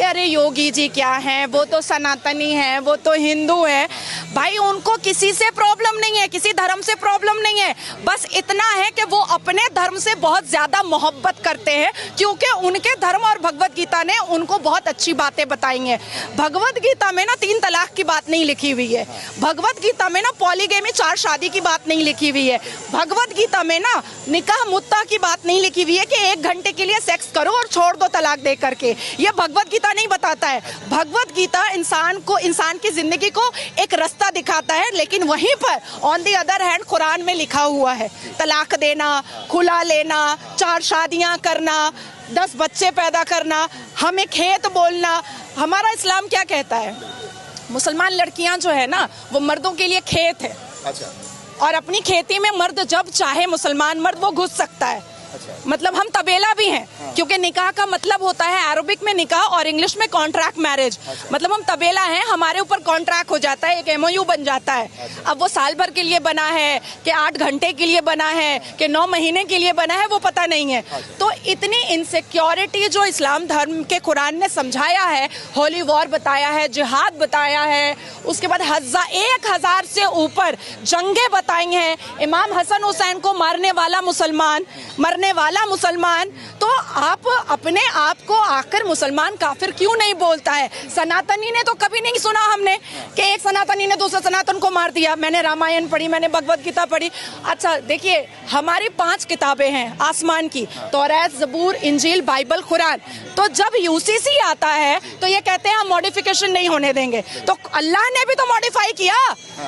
कि अरे योगी जी क्या हैं, वो तो सनातनी हैं, वो तो हिंदू हैं। भाई उनको किसी से प्रॉब्लम नहीं है, किसी धर्म से प्रॉब्लम नहीं है, बस इतना है कि वो अपने धर्म से बहुत ज्यादा मोहब्बत करते हैं, क्योंकि उनके धर्म और भगवत गीता ने उनको बहुत अच्छी बातें बताई हैं। भगवत गीता में ना 3 तलाक की बात नहीं लिखी हुई है, भगवत गीता में ना पॉलीगेमी 4 शादी की बात नहीं लिखी हुई है, भगवत गीता में ना निकाह मुत्ता की बात नहीं लिखी हुई है कि 1 घंटे के लिए सेक्स करो और छोड़ दो तलाक दे करके। ये भगवत गीता नहीं बताता है। भगवत गीता इंसान की जिंदगी को एक रास्ता दिखाता है, लेकिन वहीं पर on the other hand Quran में लिखा हुआ है तलाक देना, खुला लेना, 4 शादियां करना, 10 बच्चे पैदा करना, हमें खेत बोलना। हमारा इस्लाम क्या कहता है? मुसलमान लड़कियां जो है ना वो मर्दों के लिए खेत है। अच्छा। और अपनी खेती में मर्द जब चाहे मुसलमान मर्द वो घुस सकता है। अच्छा। मतलब हम तबेला भी हैं। हाँ। क्योंकि निकाह का मतलब होता है अरबिक में निकाह और इंग्लिश में कॉन्ट्रैक्ट मैरिज। अच्छा। मतलब हम तबेला हैं, हमारे ऊपर कॉन्ट्रैक्ट हो जाता है, एक MOU बन जाता है। अच्छा। अब वो साल भर के लिए बना है कि 8 घंटे के लिए बना है कि 9 महीने के लिए बना है, वो पता नहीं है। अच्छा। तो इतनी इनसिक्योरिटी जो इस्लाम धर्म के कुरान ने समझाया है, होली वॉर बताया है, जिहाद बताया है, उसके बाद 1000 से ऊपर जंगे बताई हैं, इमाम हसन हुसैन को मारने वाला मुसलमान, तो आप अपने आप को आकर मुसलमान काफिर क्यों नहीं बोलता है? सनातनी ने तो कभी नहीं सुना हमने कि एक सनातनी ने दूसरे सनातन को मार दिया। मैंने रामायण पढ़ी, मैंने भगवत गीता पढ़ी। अच्छा देखिए, हमारी 5 किताबें हैं आसमान की, तौरात, ज़बूर, इंजील, बाइबल, कुरान। तो जब UCC आता है तो ये कहते हैं हम मॉडिफिकेशन नहीं होने देंगे। तो अल्लाह ने भी तो मॉडिफाई किया,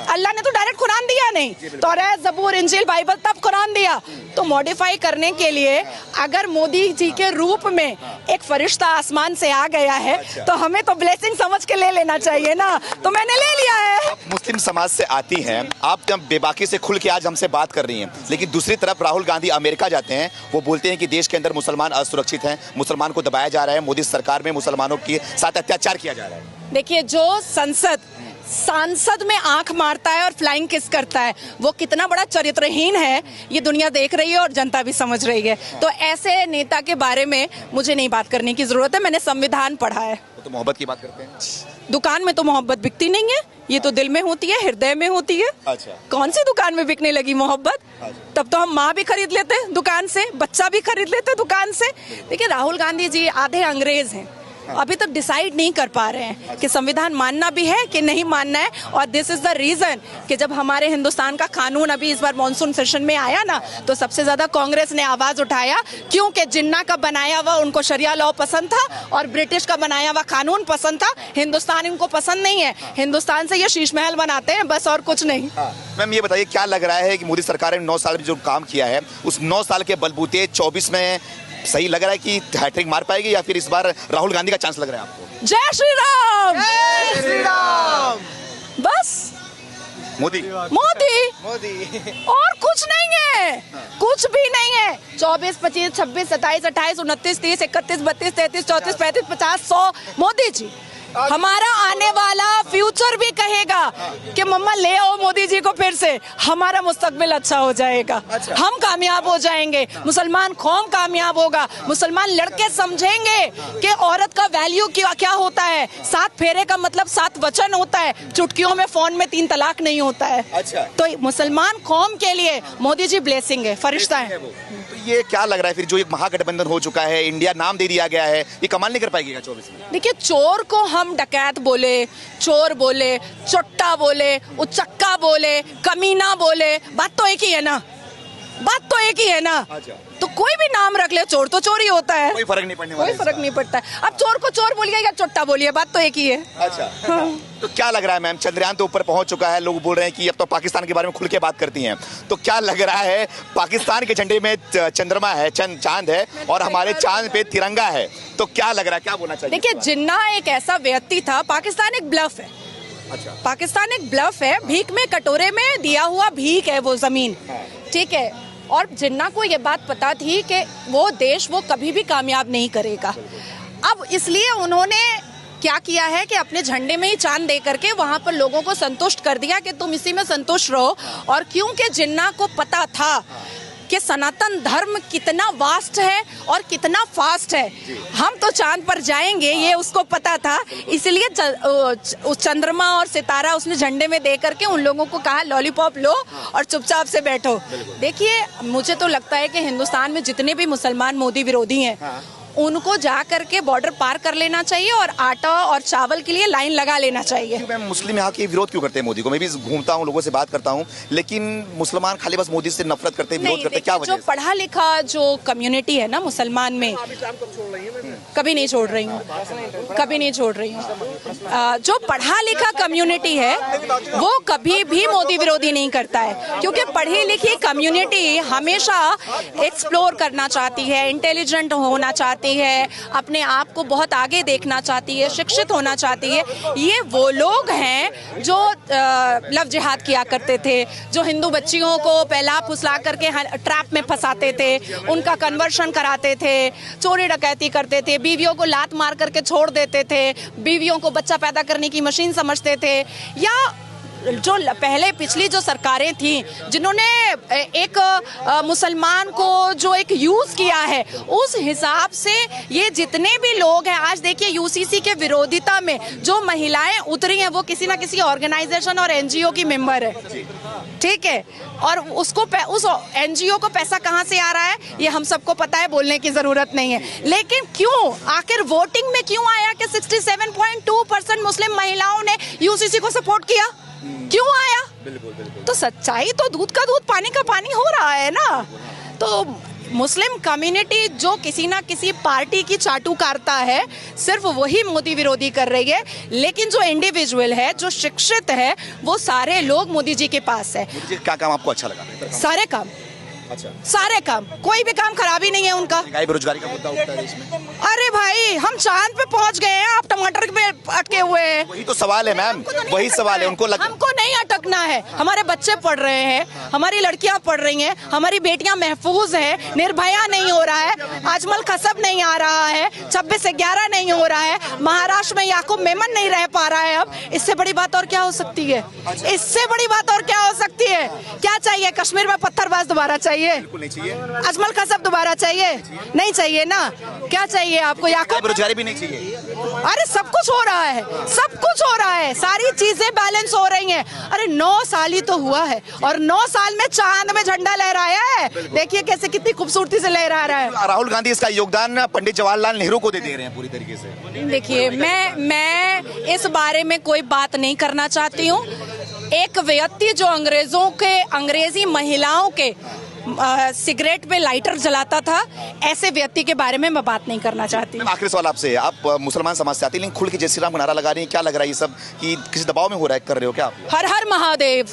अल्लाह ने तो डायरेक्ट कुरान दिया नहीं, तौरात, ज़बूर, इंजील, बाइबल, तब कुरान दिया। तो मॉडिफाई करने के लिए अगर मोदी जी के रूप में एक फरिश्ता आसमान से आ गया है तो हमें तो ब्लेसिंग समझ के ले लेना चाहिए ना, तो मैंने ले लिया है। आप मुस्लिम समाज से आती हैं, आप जब बेबाकी से खुल के आज हमसे बात कर रही हैं, लेकिन दूसरी तरफ राहुल गांधी अमेरिका जाते हैं, वो बोलते हैं कि देश के अंदर मुसलमान असुरक्षित हैं, मुसलमान को दबाया जा रहा है, मोदी सरकार में मुसलमानों के साथ अत्याचार किया जा रहा है। देखिए, जो सांसद में आंख मारता है और फ्लाइंग किस करता है, वो कितना बड़ा चरित्रहीन है ये दुनिया देख रही है और जनता भी समझ रही है। तो ऐसे नेता के बारे में मुझे नहीं बात करने की जरूरत है, मैंने संविधान पढ़ा है। तो मोहब्बत की बात करते हैं। दुकान में तो मोहब्बत बिकती नहीं है, ये तो दिल में होती है, हृदय में होती है। अच्छा। कौन सी दुकान में बिकने लगी मोहब्बत? अच्छा। तब तो हम माँ भी खरीद लेते दुकान से, बच्चा भी खरीद लेते दुकान से। देखिए, राहुल गांधी जी आधे अंग्रेज हैं, अभी तक डिसाइड नहीं कर पा रहे हैं कि संविधान मानना भी है कि नहीं मानना है। और दिस इज द रीजन कि जब हमारे हिंदुस्तान का कानून अभी इस बार मॉनसून सेशन में आया ना, तो सबसे ज्यादा कांग्रेस ने आवाज उठाया, क्योंकि जिन्ना का बनाया हुआ उनको शरिया लॉ पसंद था और ब्रिटिश का बनाया हुआ कानून पसंद था। हिंदुस्तान इनको पसंद नहीं है, हिंदुस्तान से ये शीश महल बनाते हैं बस, और कुछ नहीं। मैम, ये बताइए, क्या लग रहा है कि मोदी सरकार ने 9 साल में जो काम किया है, उस 9 साल के बलबूते 24 में सही लग रहा है कि हैट्रिक मार पाएगी, या फिर इस बार राहुल गांधी का चांस लग रहा है आपको? जय श्री राम, जय श्री राम। बस मोदी और कुछ नहीं है, कुछ भी नहीं है। 24, 25, 26, 27, 28, 29, 30, 31, 32, 33, 34, 35, 50, 100 मोदी जी। हमारा आने वाला फ्यूचर भी कहेगा कि मम्मा ले आओ मोदी जी को फिर से, हमारा मुस्तकबिल अच्छा हो जाएगा। अच्छा। हम कामयाब हो जाएंगे, मुसलमान कौम कामयाब होगा, मुसलमान लड़के समझेंगे कि औरत का वैल्यू क्या होता है। 7 फेरे का मतलब 7 वचन होता है, चुटकियों में फोन में 3 तलाक नहीं होता है। अच्छा। तो मुसलमान कौम के लिए मोदी जी ब्लेसिंग है, फरिश्ता है। तो ये क्या लग रहा है फिर, जो एक महागठबंधन हो चुका है, इंडिया नाम दे दिया गया है, ये कमाल नहीं कर पाएगी 24 में? देखिए, चोर को हम डकैत बोले, चोर बोले, चोट्टा बोले, उचक्का बोले, कमीना बोले, बात तो एक ही है ना, बात तो एक ही है ना। अच्छा। तो कोई भी नाम रख ले, चोर तो चोर ही होता है, कोई फर्क नहीं पड़ने वाला, कोई फर्क नहीं पड़ता है। अब चोर को चोर बोलिए या चोट्टा बोलिए, बात तो एक ही है। अच्छा। हाँ। तो क्या लग रहा है मैम, चंद्रयान तो ऊपर पहुंच चुका है, लोग बोल रहे हैं कि अब तो पाकिस्तान के बारे में खुल के बात करती हैं, तो क्या लग रहा है, पाकिस्तान के झंडे में चंद्रमा है, चांद है, और हमारे चांद पे तिरंगा है, तो क्या लग रहा है, क्या बोलना चाहिए? देखिए, जिन्ना एक ऐसा व्यक्ति था, पाकिस्तान एक ब्लफ है। अच्छा। पाकिस्तान एक ब्लफ है, भीख में कटोरे में दिया हुआ भीख है वो जमीन, ठीक है। और जिन्ना को ये बात पता थी कि वो देश वो कभी भी कामयाब नहीं करेगा। अब इसलिए उन्होंने क्या किया है कि अपने झंडे में ही चांद दे करके वहां पर लोगों को संतुष्ट कर दिया कि तुम इसी में संतुष्ट रहो। और क्योंकि जिन्ना को पता था कि सनातन धर्म कितना वास्ट है और कितना फास्ट है। हम तो चांद पर जाएंगे ये उसको पता था, इसलिए उस चंद्रमा और सितारा उसने झंडे में दे करके उन लोगों को कहा लॉलीपॉप लो और चुपचाप से बैठो। देखिए, मुझे तो लगता है कि हिंदुस्तान में जितने भी मुसलमान मोदी विरोधी हैं उनको जा करके बॉर्डर पार कर लेना चाहिए और आटा और चावल के लिए लाइन लगा लेना चाहिए। मैम, मुस्लिम यहाँ के विरोध क्यों करते हैं मोदी को? मैं भी घूमता हूँ, लोगों से बात करता हूँ, लेकिन मुसलमान खाली बस मोदी से नफरत करते हैं, विरोध करते हैं, क्या वजह? जो पढ़ा लिखा जो कम्युनिटी है ना मुसलमान में, कभी नहीं छोड़ रही हूँ, कभी नहीं छोड़ रही हूँ। जो पढ़ा लिखा कम्युनिटी है वो कभी भी मोदी विरोधी नहीं करता है, क्योंकि पढ़ी लिखी कम्युनिटी हमेशा एक्सप्लोर करना चाहती है, इंटेलिजेंट होना चाहती है, अपने आप को बहुत आगे देखना चाहती है, शिक्षित होना चाहती है। ये वो लोग हैं जो लव जिहाद किया करते थे, जो हिंदू बच्चियों को पहला फुसला करके ट्रैप में फंसाते थे, उनका कन्वर्शन कराते थे, चोरी डकैती करते थे, बीवियों को लात मार करके छोड़ देते थे, बीवियों को बच्चा पैदा करने की मशीन समझते थे। या जो पहले पिछली जो सरकारें थी जिन्होंने एक मुसलमान को जो एक यूज किया है, उस हिसाब से ये जितने भी लोग हैं, आज देखिए यूसीसी के विरोधिता में जो महिलाएं उतरी हैं वो किसी ना किसी ऑर्गेनाइजेशन और एनजीओ की मेंबर है, ठीक है। और उसको उस एनजीओ को पैसा कहां से आ रहा है ये हम सबको पता है, बोलने की जरूरत नहीं है। लेकिन क्यों आखिर वोटिंग में क्यों आया कि 67.2% मुस्लिम महिलाओं ने यूसीसी को सपोर्ट किया? क्यों आया? बिल्कुल। तो सच्चाई तो दूध का दूध पानी का पानी हो रहा है ना। तो मुस्लिम कम्युनिटी जो किसी ना किसी पार्टी की चाटुकारिता है, सिर्फ वही मोदी विरोधी कर रही है। लेकिन जो इंडिविजुअल है, जो शिक्षित है, वो सारे लोग मोदी जी के पास है। मोदी जी क्या काम आपको अच्छा लगा? सारे काम, अच्छा, सारे काम, कोई भी काम खराब ही नहीं है उनका। बेरोजगारी का मुद्दा उठता है देश में। अरे भाई, हम चांद पे पहुंच गए हैं, आप टमाटर पे अटके हुए हैं। वही तो सवाल है मैम, वही सवाल है। उनको हमको नहीं अटकना है, हमारे बच्चे पढ़ रहे हैं, हमारी लड़कियां पढ़ रही हैं, हमारी बेटियां महफूज हैं, निर्भया नहीं हो रहा है, अजमल खसब नहीं आ रहा है, 26/11 नहीं हो रहा है, महाराष्ट्र में याकूब मेमन नहीं रह पा रहा है। अब इससे बड़ी बात और क्या हो सकती है? इससे बड़ी बात और क्या हो सकती है? क्या चाहिए? कश्मीर में पत्थरबाज दोबारा चाहिए? नहीं चाहिए। अजमल खसब दोबारा चाहिए? नहीं चाहिए ना। क्या चाहिए आपको? याकूब बेरोजगारी भी नहीं चाहिए। अरे सब कुछ हो रहा है, सब कुछ हो रहा है, सारी चीजें बैलेंस हो रही हैं। अरे 9 साल ही तो हुआ है और 9 साल में चांद में झंडा लहराया है। देखिए कैसे, कितनी खूबसूरती से लहरा रहा है। राहुल गांधी इसका योगदान पंडित जवाहरलाल नेहरू को दे रहे हैं पूरी तरीके से। देखिए, मैं इस बारे में कोई बात नहीं करना चाहती हूँ। एक व्यक्ति जो अंग्रेजी महिलाओं के सिगरेट पे लाइटर जलाता था, ऐसे व्यक्ति के बारे में मैं बात नहीं करना चाहती। आखिरी सवाल आपसे, आप मुसलमान समाज से आती, लेकिन खुल के जय श्री राम का नारा लगा रही है, क्या लग रहा है ये सब कि किसी दबाव में हो रहा है, कर रहे हो क्या आप? हर हर महादेव।